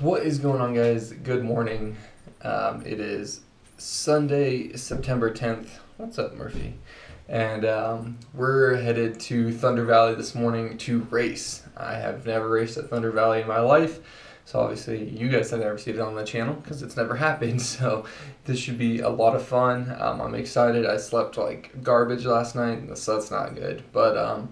What is going on, guys? Good morning. It is Sunday, September 10th. What's up, Murphy? And we're headed to Thunder Valley this morning to race. I have never raced at Thunder Valley in my life, so obviously you guys have never seen it on the channel because it's never happened. So this should be a lot of fun. I'm excited. I slept like garbage last night, so that's not good. But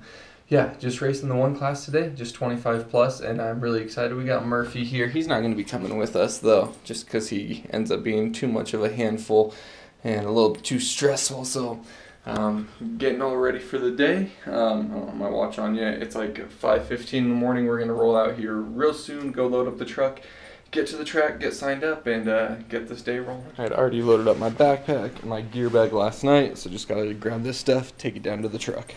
yeah, just racing the one class today, just 25 plus, and I'm really excited. We got Murphy here. He's not going to be coming with us, though, just because he ends up being too much of a handful and a little too stressful. So getting all ready for the day. I don't have my watch on yet. It's like 5:15 in the morning. We're going to roll out here real soon, go load up the truck, get to the track, get signed up, and get this day rolling. I had already loaded up my backpack and my gear bag last night, so just got to grab this stuff, take it down to the truck.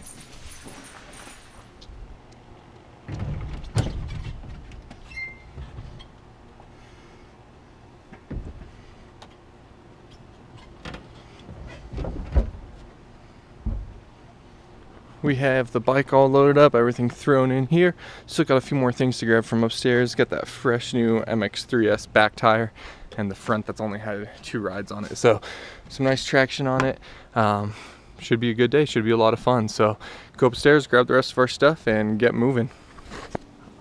We have the bike all loaded up, everything thrown in here. Still got a few more things to grab from upstairs. Got that fresh new MX3S back tire and the front that's only had 2 rides on it. So some nice traction on it. Should be a good day, should be a lot of fun. So go upstairs, grab the rest of our stuff and get moving.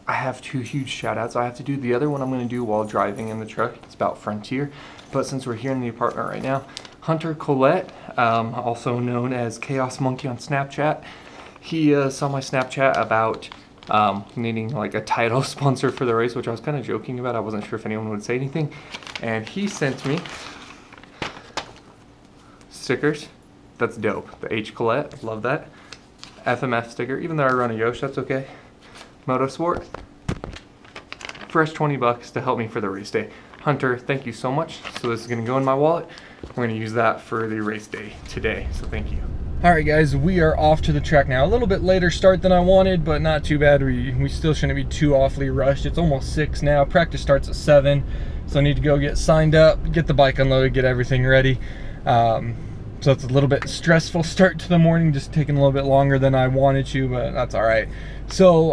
I have 2 huge shout outs I have to do. The other one I'm going to do while driving in the truck. It's about Frontier. But since we're here in the apartment right now, Hunter Collett, also known as Chaos Monkey on Snapchat, he saw my Snapchat about needing like a title sponsor for the race, which I was kind of joking about. I wasn't sure if anyone would say anything. And he sent me stickers. That's dope. The H Collett, love that. FMF sticker, even though I run a Yosh, that's okay. Moto Sport, fresh 20 bucks to help me for the race day. Hunter, thank you so much. So this is gonna go in my wallet. We're gonna use that for the race day today, so thank you. All right, guys, we are off to the track now. A little bit later start than I wanted, but not too bad. We still shouldn't be too awfully rushed. It's almost 6 now. Practice starts at 7, so I need to go get signed up, get the bike unloaded, get everything ready. So it's a little bit stressful start to the morning, just taking a little bit longer than I wanted to, but that's all right. So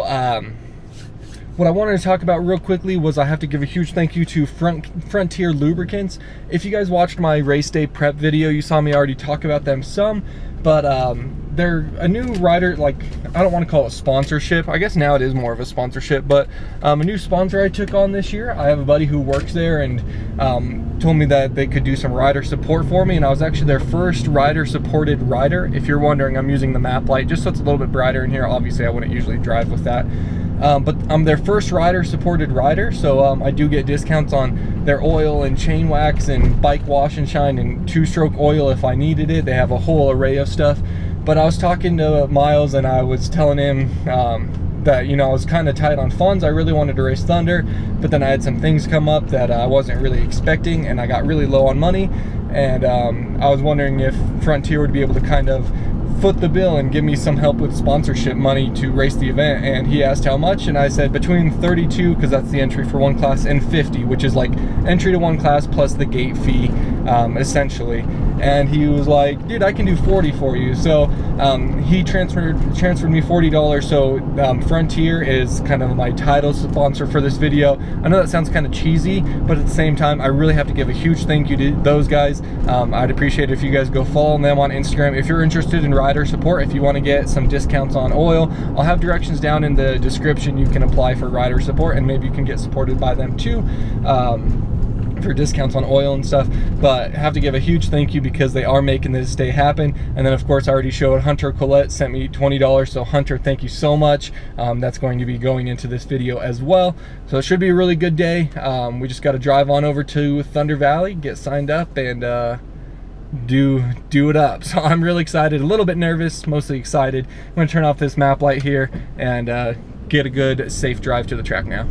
what I wanted to talk about real quickly was I have to give a huge thank you to Frontier Lubricants. If you guys watched my race day prep video, you saw me already talk about them some, but they're a new rider, like, I don't want to call it sponsorship. I guess now it is more of a sponsorship, but a new sponsor I took on this year. I have a buddy who works there and told me that they could do some rider support for me, and I was actually their first rider supported rider. If you're wondering, I'm using the map light just so it's a little bit brighter in here. Obviously I wouldn't usually drive with that. But I'm their first rider supported rider, so I do get discounts on their oil and chain wax and bike wash and shine and 2-stroke oil if I needed it. They have a whole array of stuff. But I was talking to Miles and I was telling him that, you know, I was kind of tight on funds. I really wanted to race Thunder, but then I had some things come up that I wasn't really expecting, and I got really low on money. And I was wondering if Frontier would be able to kind of foot the bill and give me some help with sponsorship money to race the event. And he asked how much, and I said between 32, because that's the entry for one class, and 50, which is like entry to one class plus the gate fee, essentially. And he was like, dude, I can do 40 for you. So he transferred me $40. So Frontier is kind of my title sponsor for this video. I know that sounds kind of cheesy, but at the same time, I really have to give a huge thank you to those guys. I'd appreciate it if you guys go follow them on Instagram. If you're interested in rider support, if you want to get some discounts on oil, I'll have directions down in the description. You can apply for rider support, and maybe you can get supported by them too. For discounts on oil and stuff. But I have to give a huge thank you because they are making this day happen. And then of course I already showed Hunter Collett sent me $20, so Hunter, thank you so much. That's going to be going into this video as well, so it should be a really good day. We just got to drive on over to Thunder Valley, get signed up, and do it up. So I'm really excited, a little bit nervous, mostly excited. I'm going to turn off this map light here and get a good safe drive to the track now.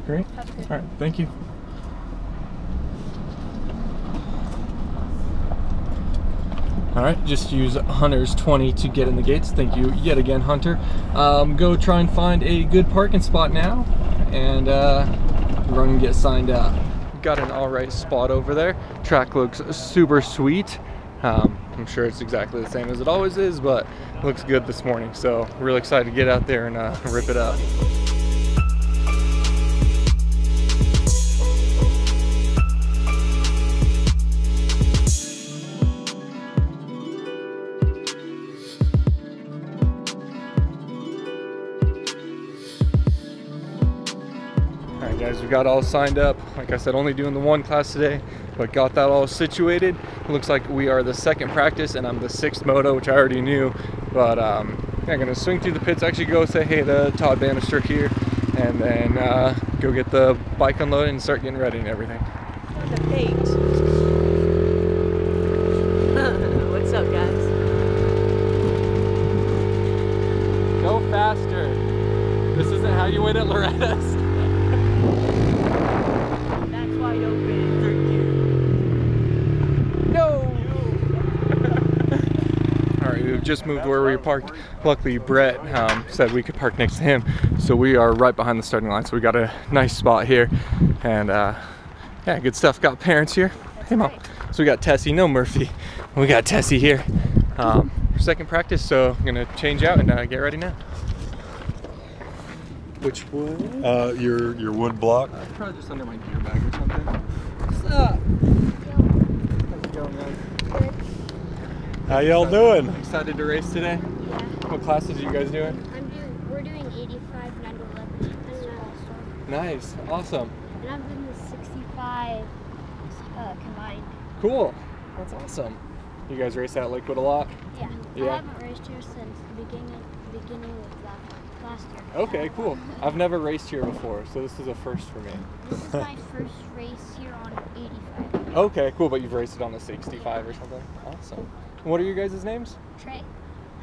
Great. All right, thank you. All right, just use Hunter's 20 to get in the gates. Thank you yet again, Hunter. Go try and find a good parking spot now, and run and get signed up. Got an all right spot over there. Track looks super sweet. I'm sure it's exactly the same as it always is, but it looks good this morning. So really excited to get out there and rip it up. Guys, we got all signed up. Like I said, only doing the one class today, but got that all situated. It looks like we are the second practice and I'm the 6th moto, which I already knew. But yeah, I'm gonna swing through the pits, actually go say hey to Todd Bannister here, and then go get the bike unloaded and start getting ready and everything. The paint. What's up, guys? Go faster. This isn't how you win at Loretta's. That's wide open. No! Alright, we've just moved where we parked. Luckily, Brett said we could park next to him, so we are right behind the starting line. So we got a nice spot here, and yeah, good stuff. Got parents here. Hey, Mom. So we got Tessie, no Murphy. We got Tessie here. Second practice, so I'm gonna change out and get ready now. Which wood? Your wood block. Probably just under my gear bag or something. What's up? How's it going, guys? Good. How y'all doing? Excited to race today? Yeah. What classes are you guys doing? We're doing 85, 9 to 11, and also. Nice, awesome. And I'm doing the 65 combined. Cool, that's awesome. You guys race at Lakewood a lot? Yeah. Yeah. I haven't raced here since the beginning of last year. Okay, cool. I've never raced here before, so this is a first for me. This is my first race here on 85. Okay, cool, but you've raced it on the 65 or something? Awesome. What are your guys' names? Trey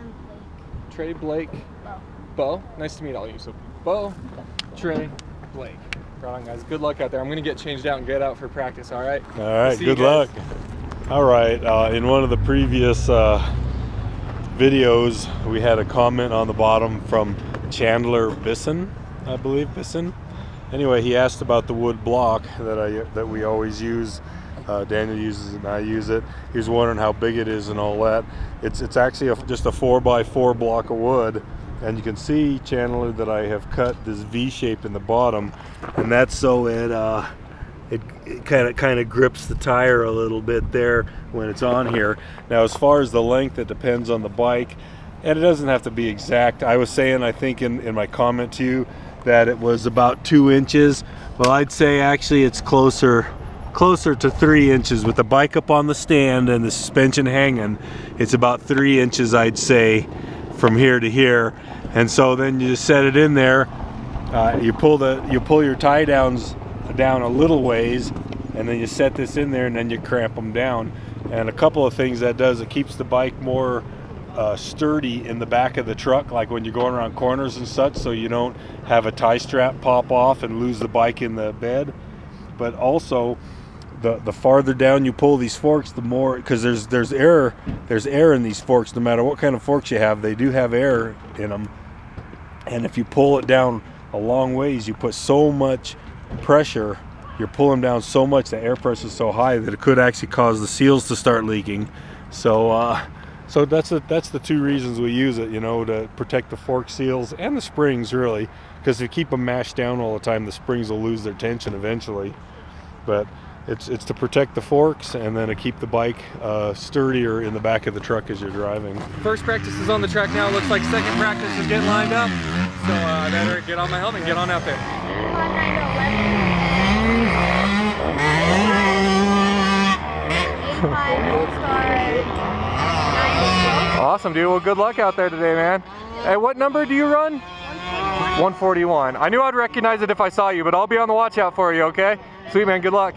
and Blake. Trey, Blake, Bo. Bo. Nice to meet all of you. So Bo, Trey, Blake. Right on, guys. Good luck out there. I'm gonna get changed out and get out for practice. All right. All right. See you Good luck. All right. In one of the previous videos, we had a comment on the bottom from Chandler Bisson, I believe Bisson. Anyway, he asked about the wood block that we always use. Daniel uses it and I use it. He was wondering how big it is and all that. It's actually just a 4x4 block of wood, and you can see, Chandler, that I have cut this V shape in the bottom, and that's so it kind of grips the tire a little bit there when it's on here. Now, as far as the length, it depends on the bike, and it doesn't have to be exact. I was saying, I think in my comment to you, that it was about 2 inches. Well, I'd say actually it's closer to 3 inches with the bike up on the stand and the suspension hanging. It's about 3 inches, I'd say, from here to here. And so then you just set it in there. You pull your tie downs down a little ways, and then you set this in there, and then you cramp them down. And a couple of things that does, it keeps the bike more sturdy in the back of the truck, like when you're going around corners and such, so you don't have a tie strap pop off and lose the bike in the bed. But also, the farther down you pull these forks, the more, because there's air in these forks. No matter what kind of forks you have, they do have air in them. And if you pull it down a long ways, you put so much pressure, you're pulling down so much, the air pressure is so high that it could actually cause the seals to start leaking. So so that's the 2 reasons we use it, you know, to protect the fork seals and the springs, really, because if you keep them mashed down all the time, the springs will lose their tension eventually. But it's to protect the forks, and then to keep the bike sturdier in the back of the truck as you're driving. First practice is on the track now. Looks like second practice is getting lined up. So I better get on my helmet and get on out there. Awesome, dude. Well, good luck out there today, man. Hey, what number do you run? 141. I knew I'd recognize it if I saw you, but I'll be on the watch out for you, okay? Sweet, man. Good luck.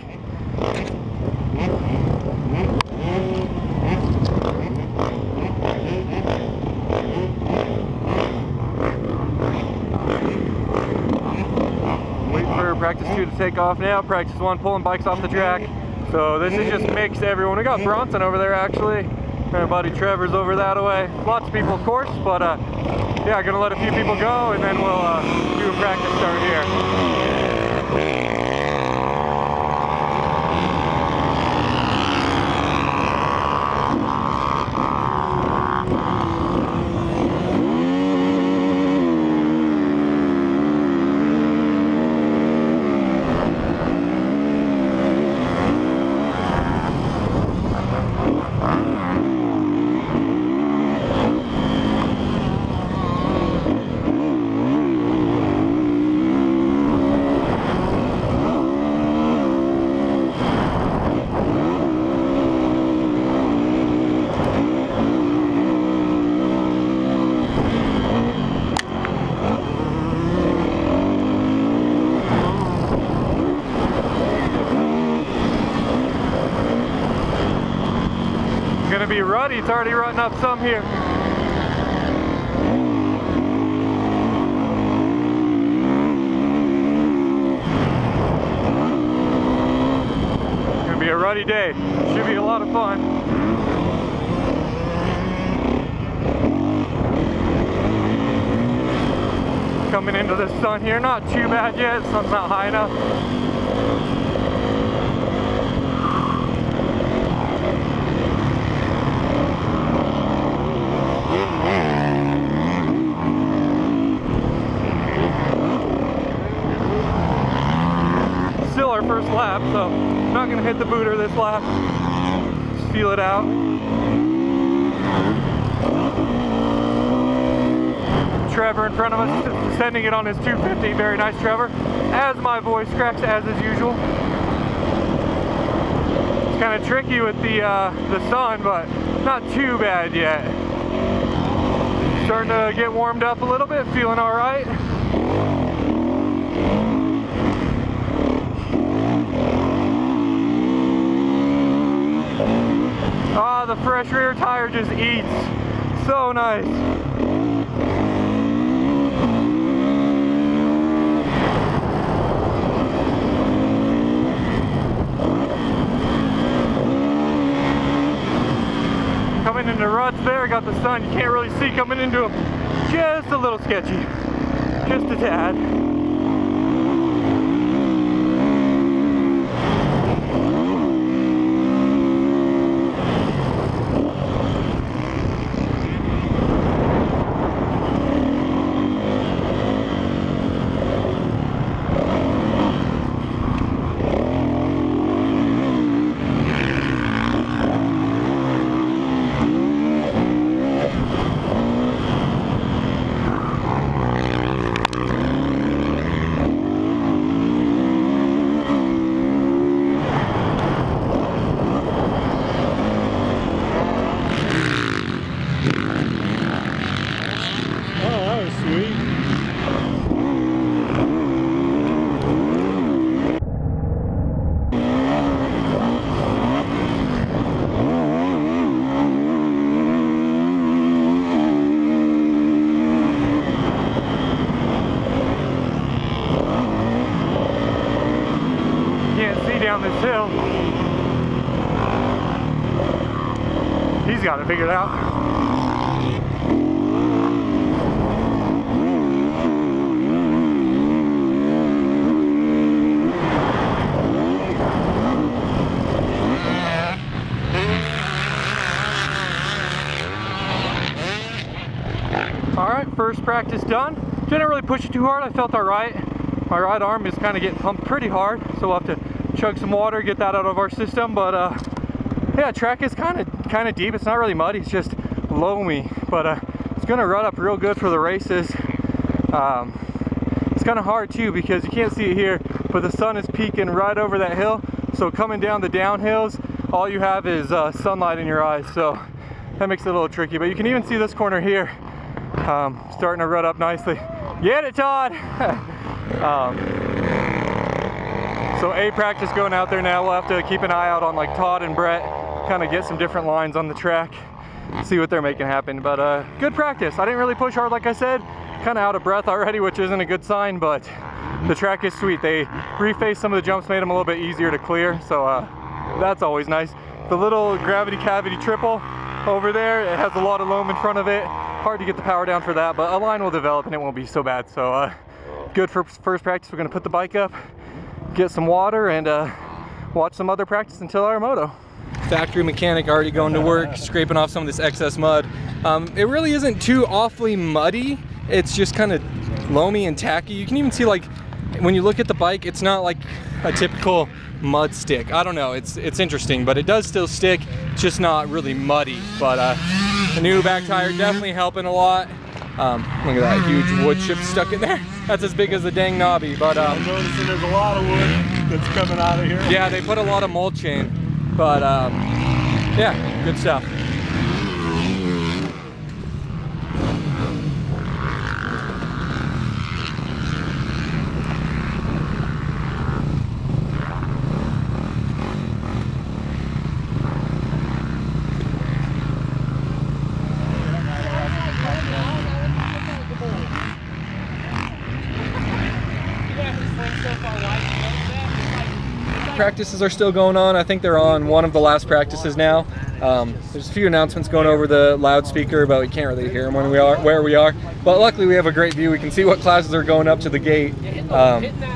Waiting for practice take off now. Practice 1, pulling bikes off the track. So this is just mix everyone. We got Bronson over there actually. My buddy Trevor's over that way. Lots of people of course, but yeah, gonna let a few people go and then we'll do a practice start here. Gonna be ruddy, it's already rutting up some here. Gonna be a ruddy day, should be a lot of fun. Coming into the sun here, not too bad yet, sun's not high enough. Still our first lap, so I'm not gonna hit the booter this lap. Just feel it out. Trevor in front of us, sending it on his 250. Very nice, Trevor. As my voice cracks, as is usual. It's kind of tricky with the sun, but not too bad yet. Starting to get warmed up a little bit, feeling all right. Ah, the fresh rear tire just eats. So nice. Coming into ruts there, got the sun, you can't really see coming into them. Just a little sketchy. Just a tad. Down this hill. He's got it figured out. All right, first practice done. Didn't really push it too hard. I felt all right. My right arm is kind of getting pumped pretty hard, so we'll have to chug some water, get that out of our system. But yeah, track is kind of deep. It's not really muddy, it's just loamy, but it's gonna rut up real good for the races. It's kind of hard too because you can't see it here, but the sun is peeking right over that hill, so coming down the downhills all you have is sunlight in your eyes, so that makes it a little tricky. But you can even see this corner here starting to rut up nicely. Get it, Todd! So A practice going out there now. We'll have to keep an eye out on like Todd and Brett, kind of get some different lines on the track, see what they're making happen. But good practice. I didn't really push hard like I said, kind of out of breath already, which isn't a good sign, but the track is sweet. They refaced some of the jumps, made them a little bit easier to clear, so that's always nice. The little gravity cavity triple over there, it has a lot of loam in front of it. Hard to get the power down for that, but a line will develop and it won't be so bad. So good for first practice. We're gonna put the bike up, get some water, and watch some other practice until our moto. Factory mechanic already going to work, scraping off some of this excess mud. It really isn't too awfully muddy. It's just kind of loamy and tacky. You can even see, like, when you look at the bike, it's not like a typical mud stick. I don't know, it's interesting, but it does still stick. It's just not really muddy. But the new back tire definitely helping a lot. Look at that huge wood chip stuck in there. That's as big as the dang knobby. But I'm noticing there's a lot of wood that's coming out of here. Yeah, they put a lot of mulch in. But yeah, good stuff. Practices are still going on. I think they're on one of the last practices now. There's a few announcements going over the loudspeaker, but we can't really hear them when we are where we are. But luckily we have a great view. We can see what classes are going up to the gate.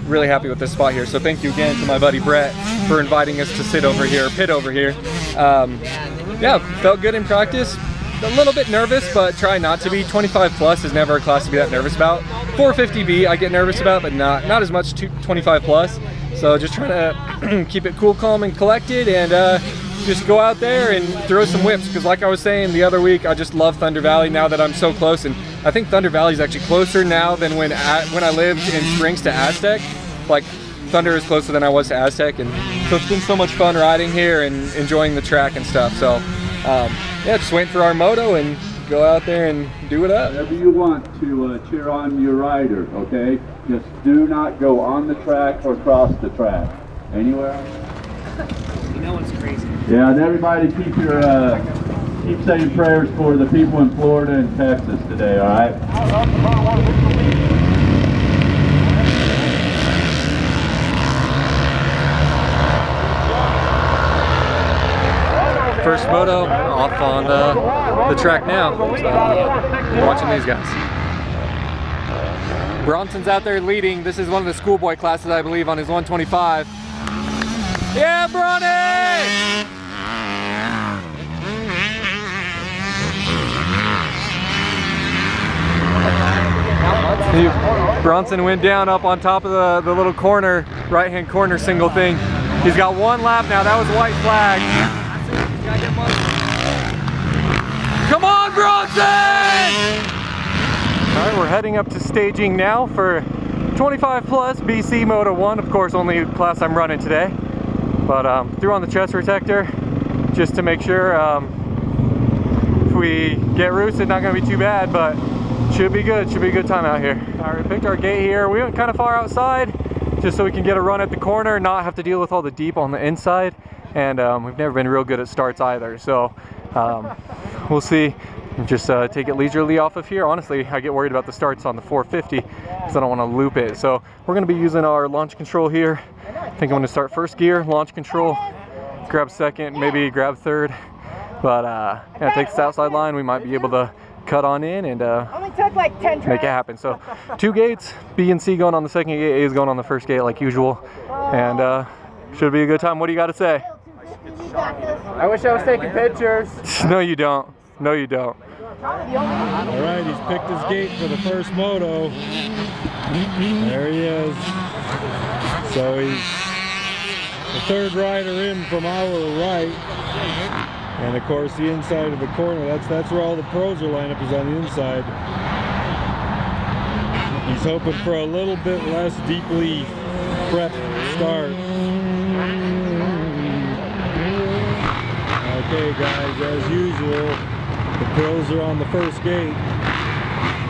Really happy with this spot here. So thank you again to my buddy Brett for inviting us to sit over here, pit over here. Yeah, felt good in practice. A little bit nervous, but try not to be. 25 plus is never a class to be that nervous about. 450B I get nervous about, but not as much 25 plus. So just trying to keep it cool, calm, and collected, and just go out there and throw some whips. Because like I was saying the other week, I just love Thunder Valley now that I'm so close. And I think Thunder Valley is actually closer now than when I lived in Springs to Aztec. Like, Thunder is closer than I was to Aztec, and so it's been so much fun riding here and enjoying the track and stuff. So yeah, just waiting for our moto and go out there and do it up. Whatever you want to cheer on your rider, okay? Just do not go on the track or cross the track. Anywhere else? You know what's crazy? Yeah, and everybody keep saying prayers for the people in Florida and Texas today, all right? First moto off on the track now. So, watching these guys. Bronson's out there leading. This is one of the schoolboy classes, I believe, on his 125. Yeah, Bronny! Bronson went down up on top of the little corner, right-hand corner single thing. He's got one lap now. That was white flag. Come on, Bronson! All right, we're heading up to staging now for 25 plus BC Moto 1. Of course, only class I'm running today. But threw on the chest protector just to make sure if we get roosted, not gonna be too bad, but should be good. Should be a good time out here. All right, we picked our gate here. We went kind of far outside just so we can get a run at the corner, not have to deal with all the deep on the inside. And we've never been real good at starts either. So we'll see. Just take it leisurely off of here. Honestly, I get worried about the starts on the 450 because I don't want to loop it. So we're going to be using our launch control here. I think I'm going to start first gear, launch control, grab second, maybe grab third. But yeah, take this outside line. We might be able to cut on in and make it happen. So 2 gates, B and C going on the second gate, A is going on the first gate like usual. And should be a good time. What do you got to say? I wish I was taking pictures. No, you don't. No, you don't. All right, he's picked his gate for the first moto. There he is. So he's the third rider in from our right. And of course the inside of the corner, that's where all the pros are lined up, is on the inside. He's hoping for a little bit less deeply prepped start. Okay guys, as usual, the pros are on the first gate.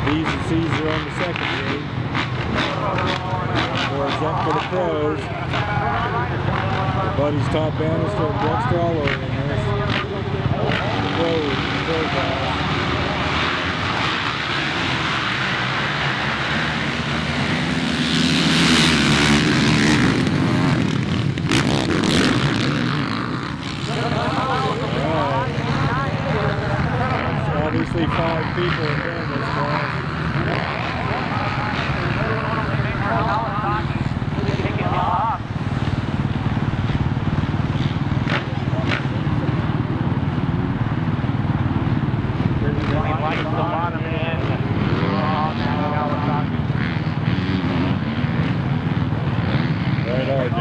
B's and C's are on the second gate. Boards up for the pros. Buddy's top banister and Dexter all over in this. Pro guys. people in this class. Right on,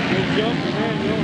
good jump, Daniel.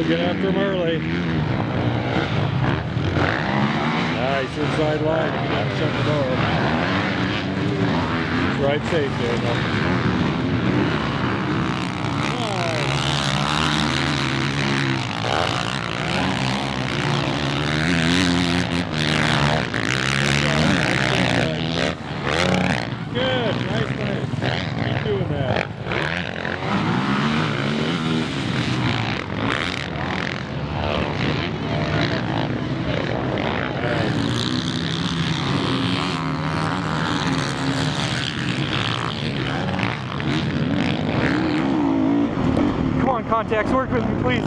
Get after him early. Nice inside line. You can shut the door. Ride safe, Daniel. Good. Nice. Keep doing that. Contacts, work with me, please.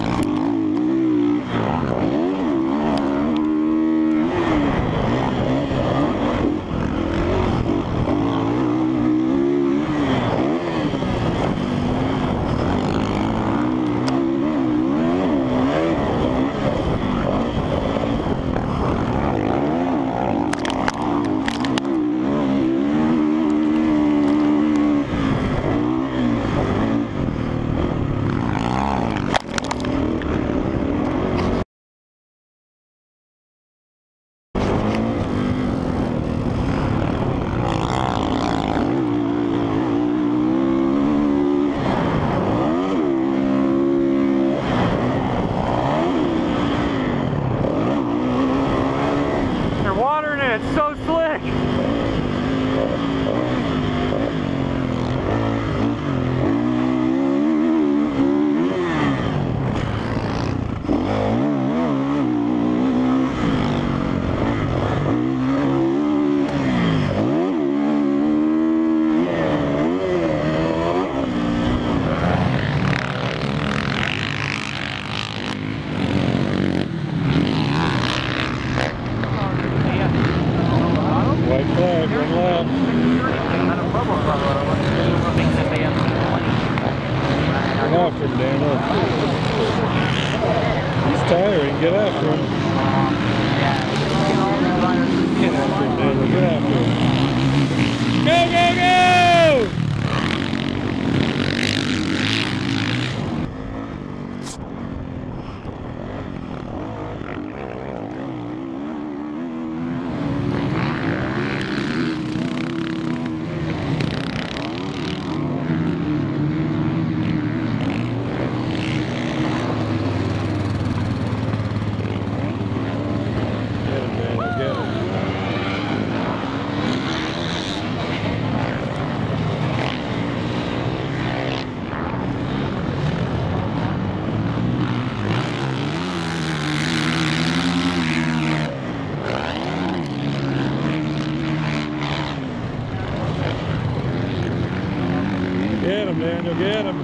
Get him, Daniel, get him.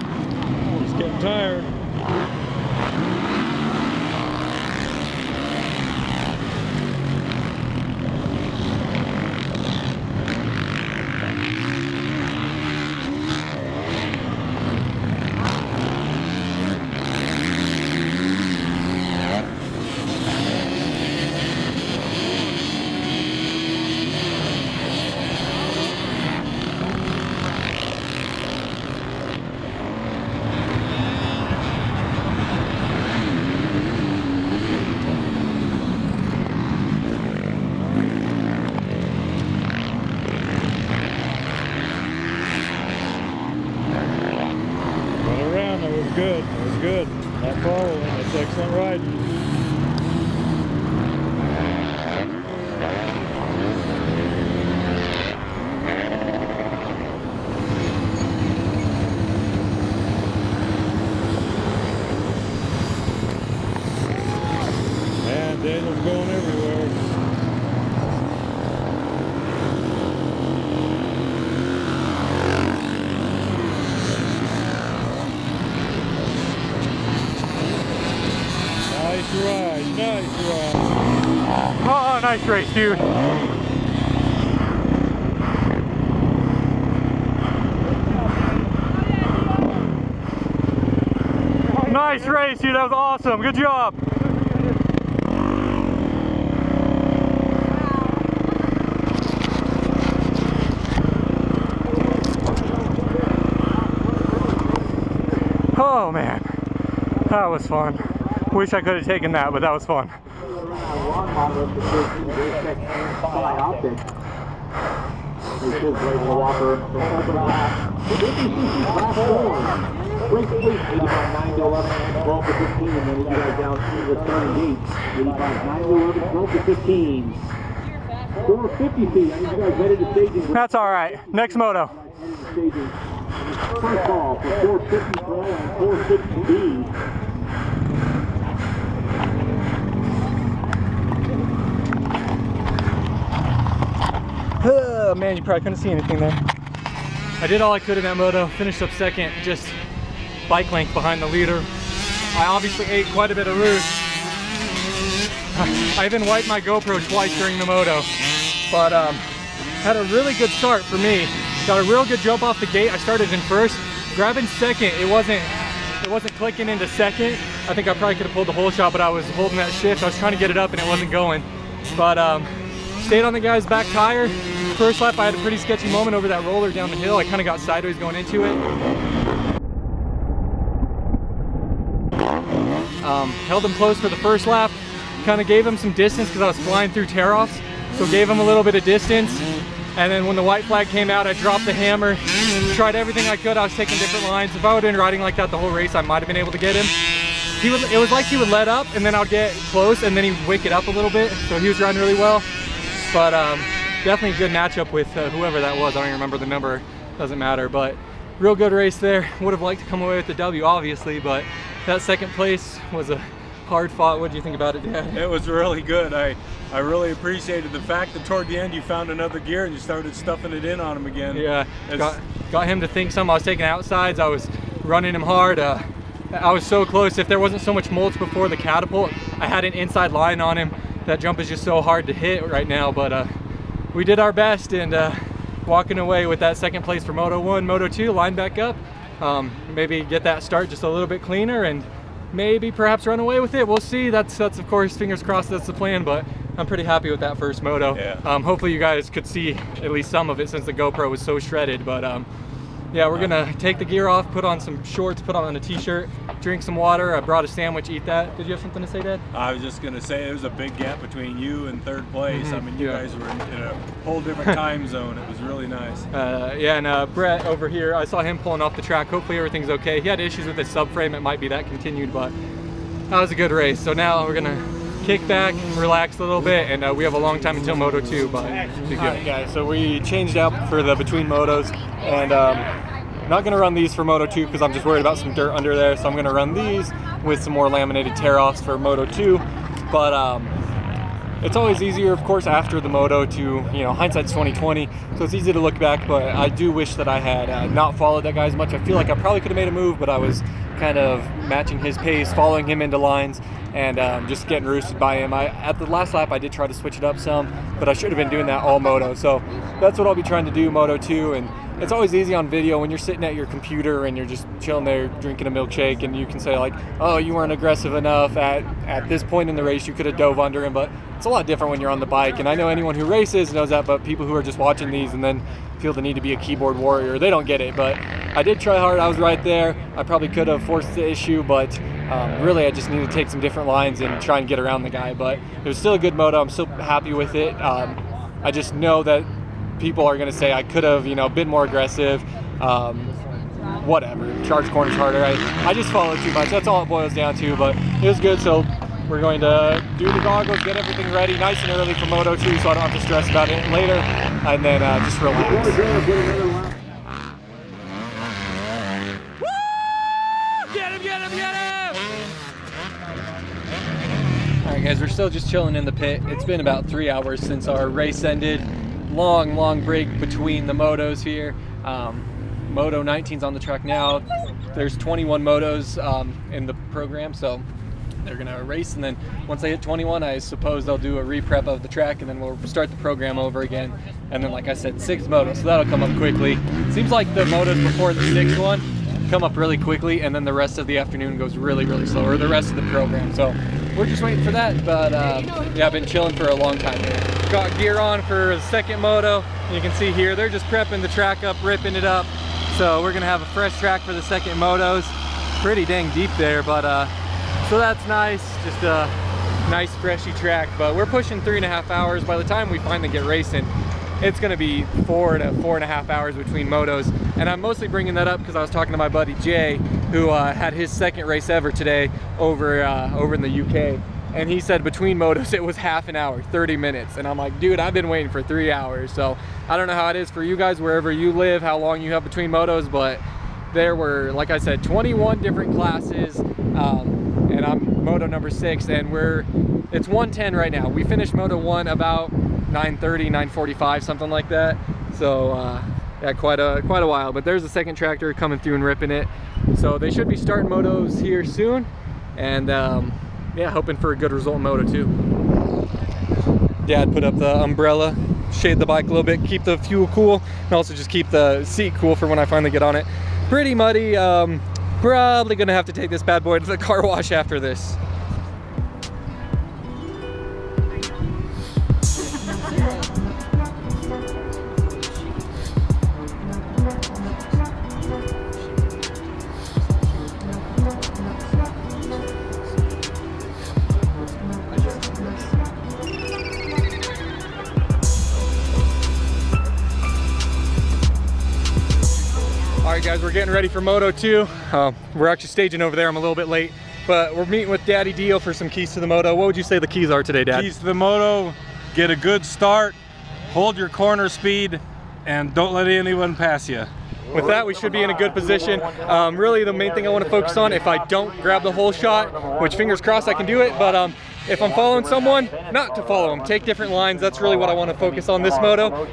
He's getting tired. Good, that was good. Not following, that's excellent riding. And Daniel's going everywhere. Nice ride, nice ride. Oh, nice race, dude. Nice race, dude. That was awesome. Good job. Oh, man. That was fun. Wish I could have taken that, but that was fun. That's all right. Next moto. First ball for 450 Pro and 450B. Oh, man, you probably couldn't see anything there. I did all I could in that moto, finished up second, just bike length behind the leader. I obviously ate quite a bit of roost. I even wiped my GoPro twice during the moto, but had a really good start for me. Got a real good jump off the gate. I started in first, grabbing second. It wasn't clicking into second. I think I probably could have pulled the whole shot, but I was holding that shift. I was trying to get it up and it wasn't going. But stayed on the guy's back tire. First lap, I had a pretty sketchy moment over that roller down the hill. I kind of got sideways going into it. Held him close for the first lap. Kind of gave him some distance because I was flying through tear-offs. So gave him a little bit of distance. And then when the white flag came out, I dropped the hammer. Tried everything I could. I was taking different lines. If I would have been riding like that the whole race, I might have been able to get him. It was like he would let up and then I'd get close and then he'd wick it up a little bit. So he was riding really well. But definitely a good matchup with whoever that was. I don't even remember the number, doesn't matter. But real good race there. Would have liked to come away with the W, obviously, but that second place was a hard fought. What do you think about it, Dad? It was really good. I really appreciated the fact that toward the end you found another gear and you started stuffing it in on him again. Yeah, got him to think some. I was taking outsides. I was running him hard. I was so close. If there wasn't so much mulch before the catapult, I had an inside line on him. That jump is just so hard to hit right now, but we did our best, and walking away with that second place for Moto 1, Moto 2, line back up. Maybe get that start just a little bit cleaner and maybe perhaps run away with it. We'll see. That's of course, fingers crossed, that's the plan, but I'm pretty happy with that first moto. Yeah. Hopefully you guys could see at least some of it since the GoPro was so shredded, but yeah, we're gonna take the gear off, put on some shorts, put on a t-shirt, drink some water. I brought a sandwich, eat that. Did you have something to say, Dad? I was just gonna say there was a big gap between you and third place. I mean, you guys were in a whole different time zone. It was really nice. Yeah, and Brett over here, I saw him pulling off the track. Hopefully everything's okay. He had issues with his subframe. It might be that continued, but that was a good race. So now we're gonna kick back, relax a little bit, and we have a long time until Moto 2, but be good. Alright guys, so we changed out for the between motos, and not gonna run these for Moto 2 because I'm just worried about some dirt under there, so I'm gonna run these with some more laminated tear-offs for Moto 2, but it's always easier, of course, after the moto to, you know, hindsight's 20/20, so it's easy to look back, but I do wish that I had not followed that guy as much. I feel like I probably could have made a move, but I was kind of matching his pace, following him into lines, and just getting roosted by him. At the last lap, I did try to switch it up some, but I should have been doing that all moto, so that's what I'll be trying to do moto 2. And it's always easy on video when you're sitting at your computer and you're just chilling there drinking a milkshake, and you can say like, oh, you weren't aggressive enough at this point in the race, you could have dove under him. But it's a lot different when you're on the bike, and I know anyone who races knows that, but people who are just watching these and then feel the need to be a keyboard warrior, they don't get it. But I did try hard. I was right there. I probably could have forced the issue, but really I just need to take some different lines and try and get around the guy. But it was still a good moto. I'm still happy with it. I just know that people are going to say I could have, you know, been more aggressive, whatever, charge corners harder. I just followed too much. That's all it boils down to, but it was good. So we're going to do the goggles, get everything ready nice and early for Moto 2, so I don't have to stress about it later, and then just relax. Woo! Get him, get him, get him! All right, guys, we're still just chilling in the pit. It's been about 3 hours since our race ended. Long break between the motos here. Moto 19's on the track now. There's 21 motos in the program, so they're gonna race, and then once they hit 21, I suppose they'll do a re-prep of the track, and then we'll start the program over again. And then, like I said, 6 motos, so that'll come up quickly. Seems like the motos before the 6th one come up really quickly, and then the rest of the afternoon goes really slow, or the rest of the program. So we're just waiting for that, but yeah, I've been chilling for a long time here. Got gear on for the 2nd moto. You can see here, they're just prepping the track up, ripping it up. So we're gonna have a fresh track for the 2nd motos. Pretty dang deep there, but so that's nice, just a nice freshy track. But we're pushing 3.5 hours. By the time we finally get racing, it's gonna be 4 to 4.5 hours between motos. And I'm mostly bringing that up because I was talking to my buddy Jay, who had his 2nd race ever today over in the UK. And he said between motos it was half an hour, 30 minutes. And I'm like, dude, I've been waiting for 3 hours. So I don't know how it is for you guys, wherever you live, how long you have between motos, but there were, like I said, 21 different classes. And I'm moto number 6, and it's 1:10 right now. We finished moto 1 about 9:30, 9:45, something like that. So yeah, quite a while. But there's a 2nd tractor coming through and ripping it. So they should be starting motos here soon, and yeah, hoping for a good result in moto 2. Dad put up the umbrella, shade the bike a little bit, keep the fuel cool, and also just keep the seat cool for when I finally get on it. Pretty muddy. Probably gonna have to take this bad boy to the car wash after this. Alright guys, we're getting ready for Moto 2. We're actually staging over there. I'm a little bit late, but we're meeting with Daddy Deel for some keys to the Moto. What would you say the keys are today, Dad? Keys to the Moto: get a good start, hold your corner speed, and don't let anyone pass you. With that, we should be in a good position. Really, the main thing I want to focus on, if I don't grab the whole shot, which fingers crossed I can do it, but if I'm following someone, not to follow them, take different lines. That's really what I want to focus on this moto,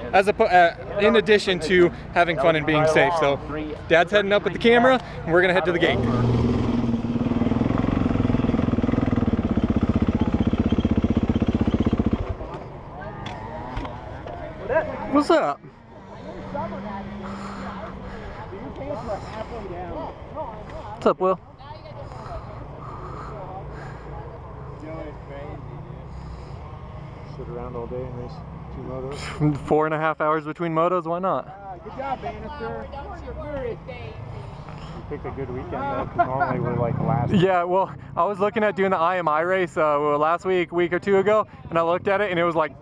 in addition to having fun and being safe. So Dad's heading up with the camera, and we're gonna head to the gate. What's up? What's up, Will? Sit around all day and race 2 motos. 4.5 hours between motos, why not? Good job, Bannister. You picked a good weekend though, 'cause normally we're like last. Yeah, well, I was looking at doing the IMI race last week or 2 ago, and I looked at it and it was like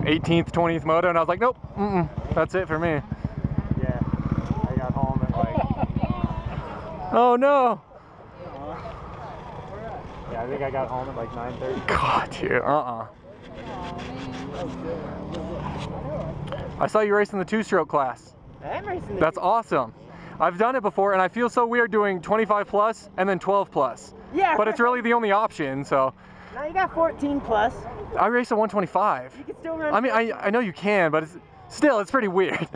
18th, 20th moto, and I was like, nope, that's it for me. Yeah, I got home at like... Oh no! Yeah, I think I got home at like 9:30. God, dude, I saw you racing the 2-stroke class. I'm racing the That's awesome. I've done it before, and I feel so weird doing 25 plus and then 12 plus. Yeah. But it's really the only option, so. Now you got 14 plus. I race a 125. You can still run. I mean, I know you can, but it's pretty weird.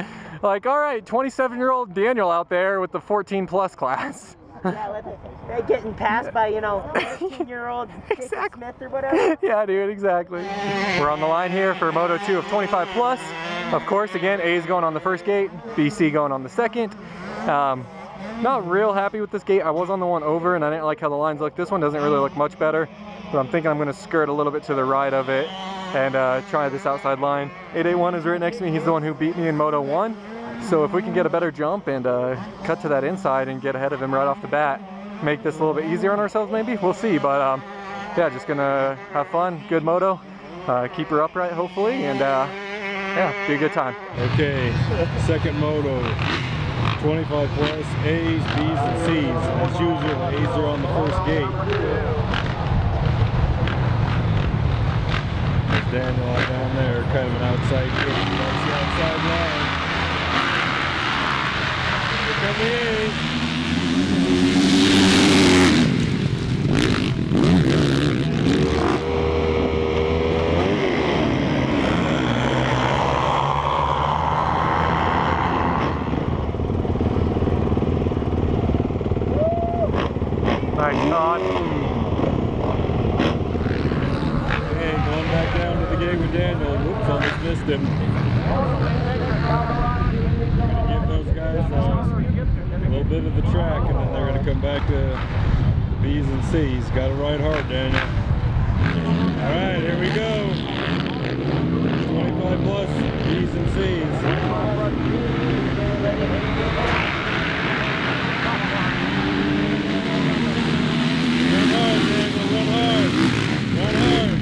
Like, all right, 27-year-old Daniel out there with the 14+ class. Yeah, they're getting passed by, you know, 15-year-old Exactly. Smith or whatever. Yeah, dude, exactly. We're on the line here for Moto 2 of 25+. Of course, again, A's going on the first gate, BC going on the second. Not real happy with this gate. I was on the one over and I didn't like how the lines look. This one doesn't really look much better, but I'm thinking I'm going to skirt a little bit to the right of it and try this outside line. 881 is right next to me. He's the one who beat me in Moto 1. So if we can get a better jump and cut to that inside and get ahead of him right off the bat, make this a little bit easier on ourselves maybe, we'll see. But yeah, just gonna have fun, good moto, keep her upright hopefully, and yeah, be a good time. Okay, second moto, 25+, A's, B's, and C's. As usual, the A's are on the first gate. There's Daniel down there, kind of an outside gate. That's the outside line. Here come the A's. Nice shot. Okay, going back down to the gate with Daniel. Whoops, almost missed him. Gonna give those guys a little bit of the track, and then they're gonna come back to B's and C's. Got to ride hard, Daniel. All right, here we go. 25+, B's and C's. Run hard, Daniel, run hard. Run hard.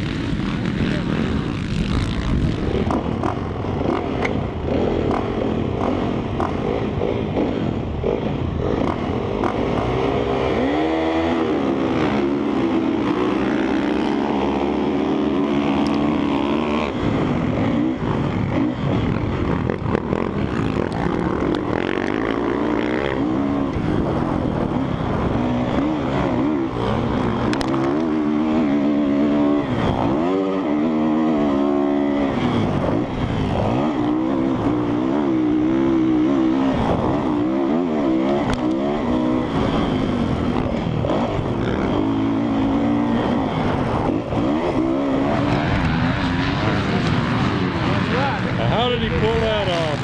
How did he pull that off?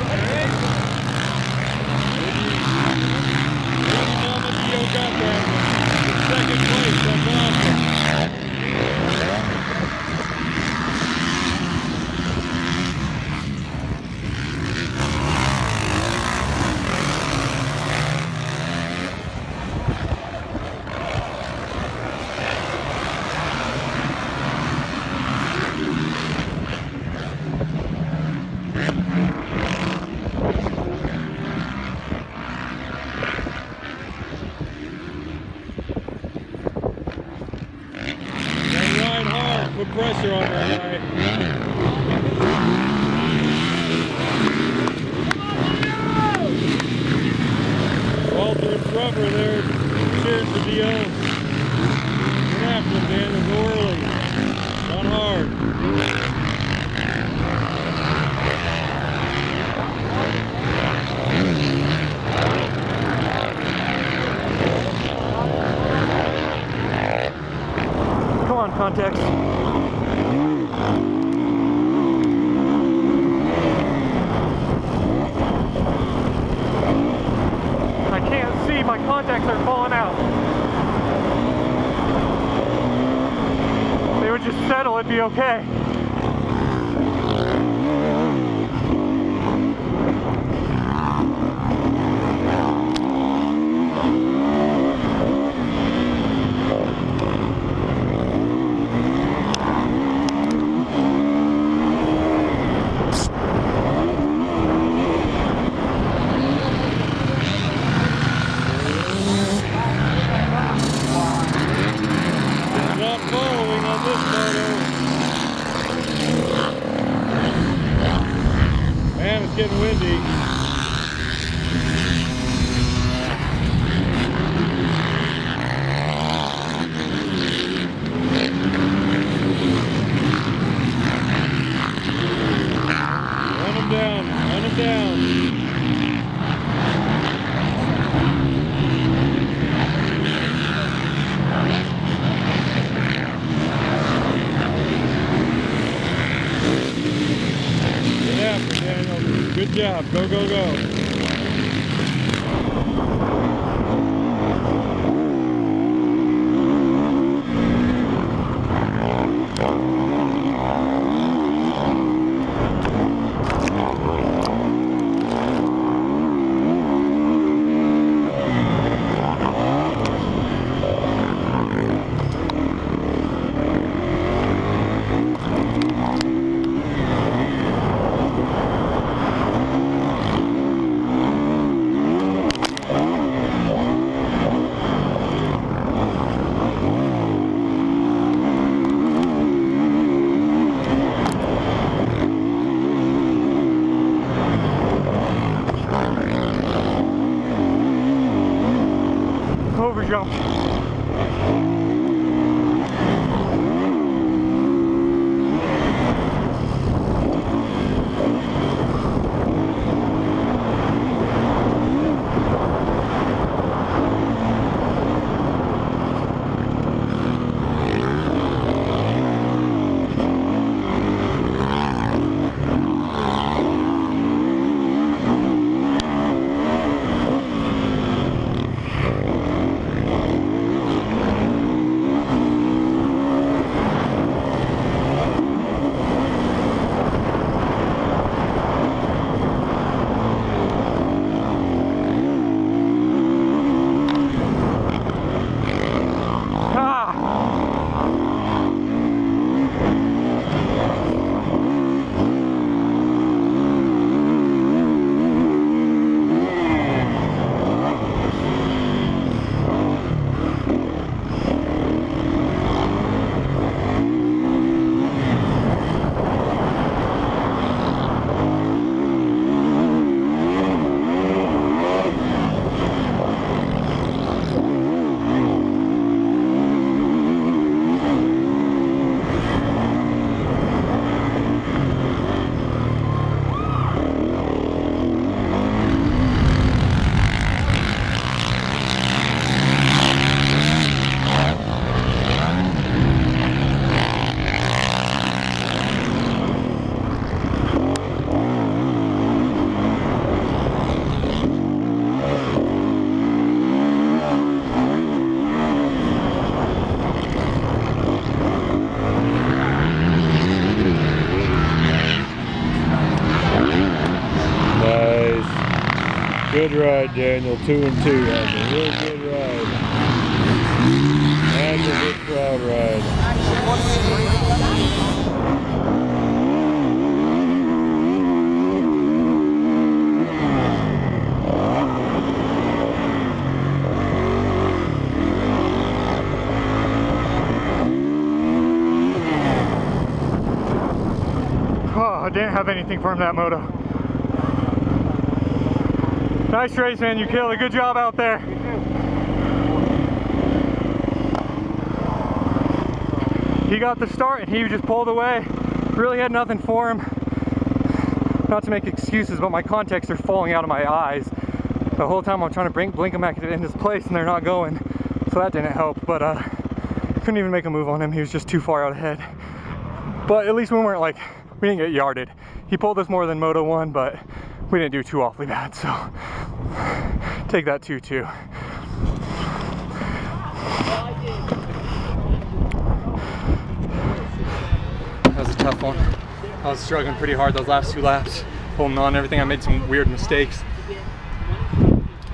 DeeO got that one. Second place, that's awesome. Put pressure on that guy. Walter and Trevor there cheering for DeeO. Get after him, man. It's early. Run hard. Come on, Context. I can't see, my contacts are falling out. If they would just settle, it'd be okay. we go. Jump. Good ride, Daniel. 2 and 2. That's a real good ride. That's a good crowd ride. Oh, I didn't have anything from that moto. Nice race, man. You killed it. Good job out there. He got the start and he just pulled away. Really had nothing for him. Not to make excuses, but my contacts are falling out of my eyes. The whole time I'm trying to blink them back in his place and they're not going. So that didn't help, but couldn't even make a move on him. He was just too far out ahead. But at least we weren't like, we didn't get yarded. He pulled us more than Moto 1, but we didn't do too awfully bad, so take that 2-2. That was a tough one. I was struggling pretty hard those last 2 laps, holding on everything. I made some weird mistakes.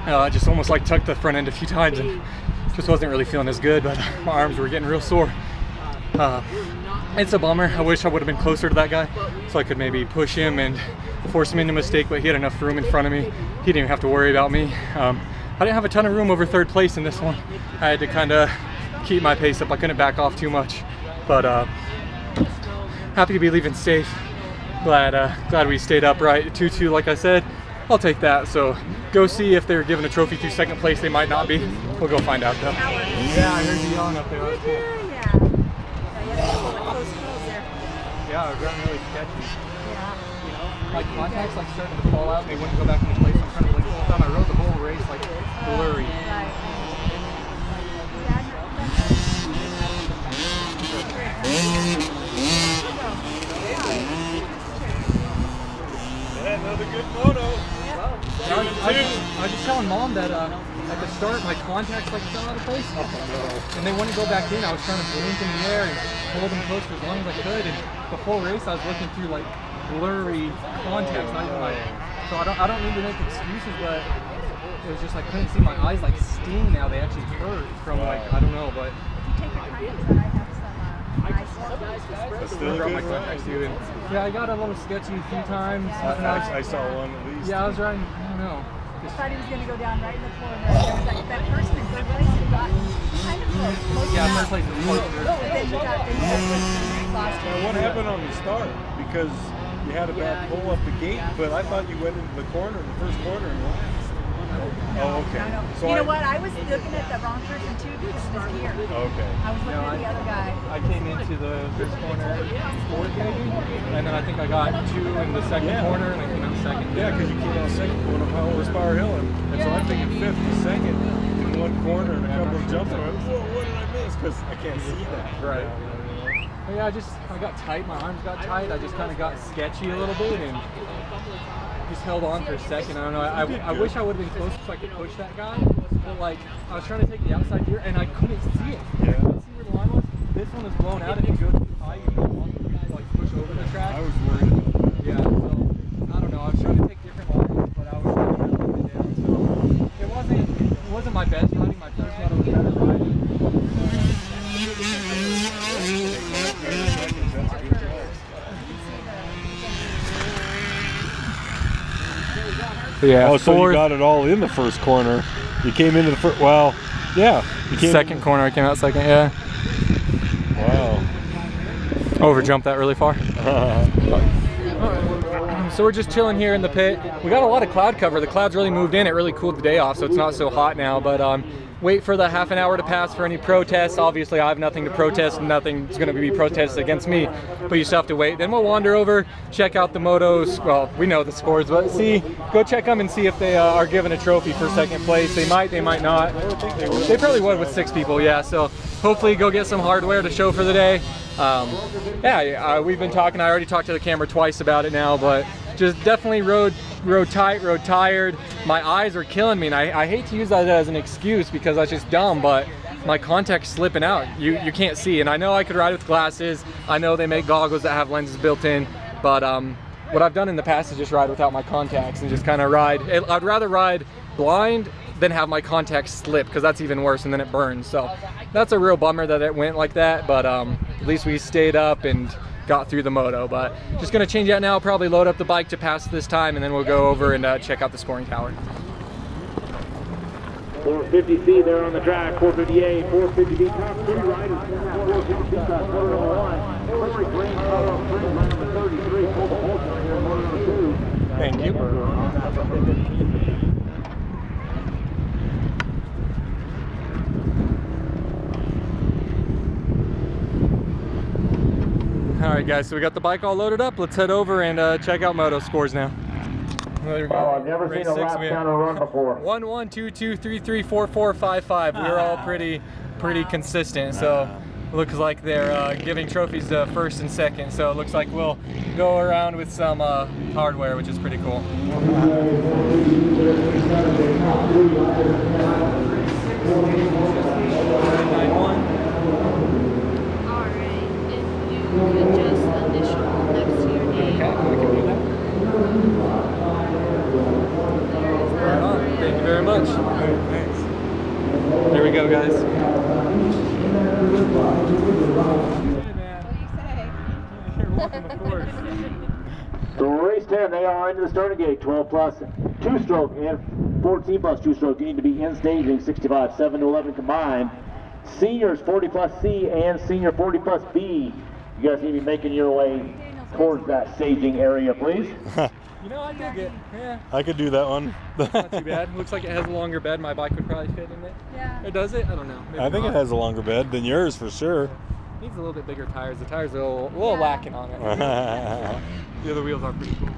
I just almost like tucked the front end a few times and just wasn't really feeling as good, but my arms were getting real sore. It's a bummer. I wish I would have been closer to that guy so I could maybe push him and force him into a mistake, but he had enough room in front of me. He didn't even have to worry about me. I didn't have a ton of room over 3rd place in this one. I had to kind of keep my pace up. I couldn't back off too much, but happy to be leaving safe. Glad we stayed upright. 2-2, like I said, I'll take that. So go see if they're giving a trophy to 2nd place. They might not be. We'll go find out though. Yeah, I heard you yelling up there. That was cool. Yeah, it was gotten really sketchy. Yeah. Like contacts like started to fall out and they wouldn't go back into place. I'm trying to like the whole time I rode the whole race like blurry. Yeah, another good moto. was just telling Mom that at the start my contacts like fell out of place, and they wouldn't go back in. I was trying to blink in the air and hold them close for as long as I could. And before race, I was looking through like blurry contacts, not even like. So I don't need to make excuses, but it was just I couldn't see my eyes like sting now. They actually hurt from like I don't know, but. Yeah, I got a little sketchy a few times. I saw one at least. Yeah, I was riding, I don't know. I thought he was going to go down right in the corner. There was like that person in third place who got kind of close. Yeah, third place was closer. But then you got lost. What happened on the start? Because you had a bad pull up the gate, but I thought you went into the corner, the first corner and last. Oh, okay. No. So you know what? I was looking at the wrong person too because of his gear. Okay. I was looking at the other guy. I came into the first corner fourth maybe, and then I think I got 2 in the second corner, and I came out second. Yeah, because you came out second going up High Horsepower Hill, and so I'm thinking 5th and second in one corner and a couple of jumps. And I went, whoa, what did I miss? Because I can't see that. Right. But yeah, I got tight. My arms got tight. I just kind of got sketchy a little bit and just held on for a second. I don't know. I wish I would have been closer so I could push that guy. But like, I was trying to take the outside gear and I couldn't see it. I couldn't see where the line was. This one was blown out. If you go too high, you can like push over the track. I was worried about that. Yeah. So I don't know. I was trying to take different lines, but I was kind of a little bit down. So it wasn't my best riding. My first moto was better riding. Yeah. Oh, so you got it all in the first corner. You came into the first. Well, yeah. You came second corner. I came out second. Yeah. Wow. Over jumped that really far. So we're just chilling here in the pit. We got a lot of cloud cover. The clouds really moved in. It really cooled the day off, so it's not so hot now. But wait for the half an hour to pass for any protests. Obviously, I have nothing to protest. Nothing's going to be protested against me. But you still have to wait. Then we'll wander over, check out the motos. Well, we know the scores, but go check them and see if they are given a trophy for second place. They might not. They probably would with 6 people, yeah. So hopefully go get some hardware to show for the day. We've been talking. I already talked to the camera twice about it now, but just definitely rode tight, rode tired. My eyes are killing me, and I hate to use that as an excuse because that's just dumb, but my contact's slipping out. You can't see, and I know I could ride with glasses. I know they make goggles that have lenses built in, but what I've done in the past is just ride without my contacts and just kind of ride. I'd rather ride blind than have my contacts slip because that's even worse and then it burns. So that's a real bummer that it went like that, but at least we stayed up and got through the moto. But just gonna change that now, probably load up the bike to pass this time, and then we'll go over and check out the scoring tower. 450C there on the track, 450A, 450B, top 3 riders, 450C, top motor number 1, Hillary Green, motor 3, line number 33, pull the whole here, motor number 2. Thank you. Alright guys, so we got the bike all loaded up. Let's head over and check out moto scores now. There we go. Oh, I've never seen a lap counter run before. 1, 1, 2, 2, 3, 3, 4, 4, 5, 5. We're all pretty consistent. So looks like they're giving trophies to first and second. So it looks like we'll go around with some hardware, which is pretty cool. Could just initial next to your name. Okay, we can do that. Right on. Thank you very much. Thanks. There we go, guys. What do you say? You're welcome, of course. So race 10, they are into the starting gate, 12 plus 2-stroke and 14 plus 2-stroke. You need to be in staging, 65, 7 to 11 combined. Seniors 40 plus C and senior 40 plus B. You guys need to be making your way towards that staging area, please. You know, I dig it. Yeah. I could do that one. Not too bad. Looks like it has a longer bed. My bike would probably fit in it. Yeah. Or does it? I don't know. Maybe I think not. it has a longer bed than yours for sure. Needs a little bit bigger tires. The tires are a little lacking on it. The other wheels are pretty cool.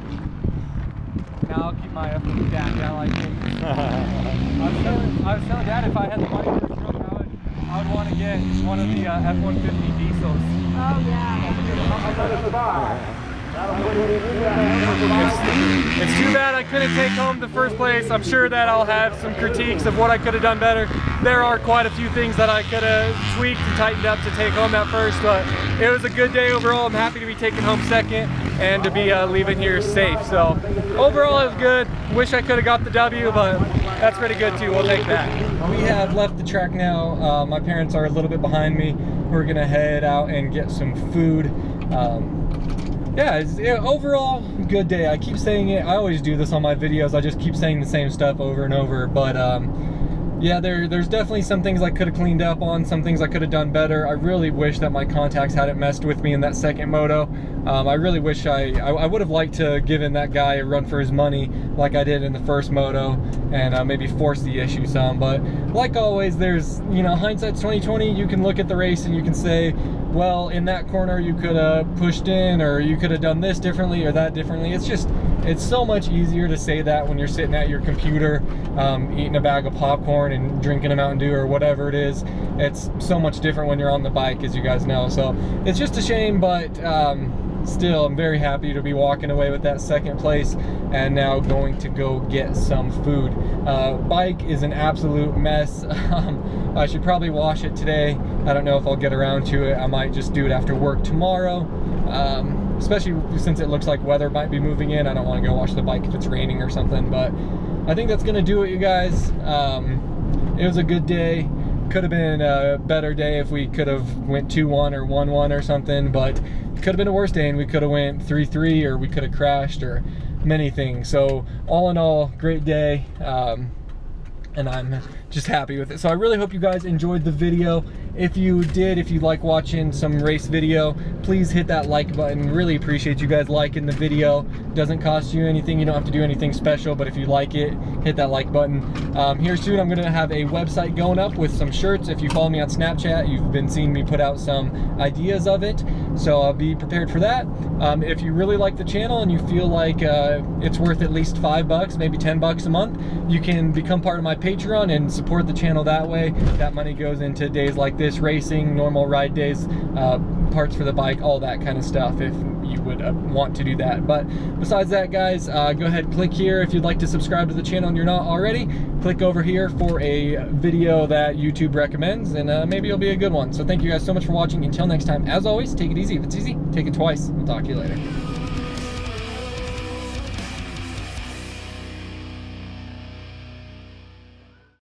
Now I'll keep my F1 stacked. I like it. I was telling Dad if I had the money for the truck, I would want to get one of the F-150 diesels. Oh yeah. It's too bad I couldn't take home the first place. I'm sure that I'll have some critiques of what I could have done better. There are quite a few things that I could have tweaked and tightened up to take home that first, but it was a good day overall. I'm happy to be taking home second and to be leaving here safe. So overall it was good. Wish I could have got the W, but that's pretty good too. We'll take that. We have left the track now. My parents are a little bit behind me. We're gonna head out and get some food. Yeah, overall good day. I keep saying it. I always do this on my videos. I just keep saying the same stuff over and over, but yeah, there's definitely some things I could have cleaned up on, some things I could have done better. I really wish that my contacts hadn't messed with me in that second moto. I really wish I would have liked to given that guy a run for his money like I did in the first moto, and maybe force the issue some. But like always, there's, you know, hindsight's 20/20. You can look at the race and you can say, well, in that corner you could have pushed in, or you could have done this differently or that differently. It's so much easier to say that when you're sitting at your computer eating a bag of popcorn and drinking a Mountain Dew or whatever it is. It's so much different when you're on the bike, as you guys know. So it's just a shame, but still, I'm very happy to be walking away with that second place and now going to go get some food. Bike is an absolute mess. I should probably wash it today. I don't know if I'll get around to it. I might just do it after work tomorrow. Especially since it looks like weather might be moving in. I don't want to go wash the bike if it's raining or something, but I think that's gonna do it, you guys. It was a good day. Could have been a better day if we could have went 2-1 or 1-1 or something, but it could have been a worse day and we could have went 3-3, or we could have crashed, or many things. So all in all, great day. And I'm just happy with it. So I really hope you guys enjoyed the video. If you did, if you like watching some race video, please hit that like button. Really appreciate you guys liking the video. Doesn't cost you anything. You don't have to do anything special, but if you like it, hit that like button. Here soon, I'm gonna have a website going up with some shirts. If you follow me on Snapchat, you've been seeing me put out some ideas of it. So I'll be prepared for that. If you really like the channel and you feel like it's worth at least $5, maybe $10 a month, you can become part of my Patreon and support the channel that way. That money goes into days like this, racing, normal ride days, parts for the bike, all that kind of stuff, if you would want to do that. But besides that, guys, go ahead, click here if you'd like to subscribe to the channel and you're not already. Click over here for a video that YouTube recommends, and maybe it'll be a good one. So thank you guys so much for watching. Until next time, as always, take it easy. If it's easy, take it twice. We'll talk to you later.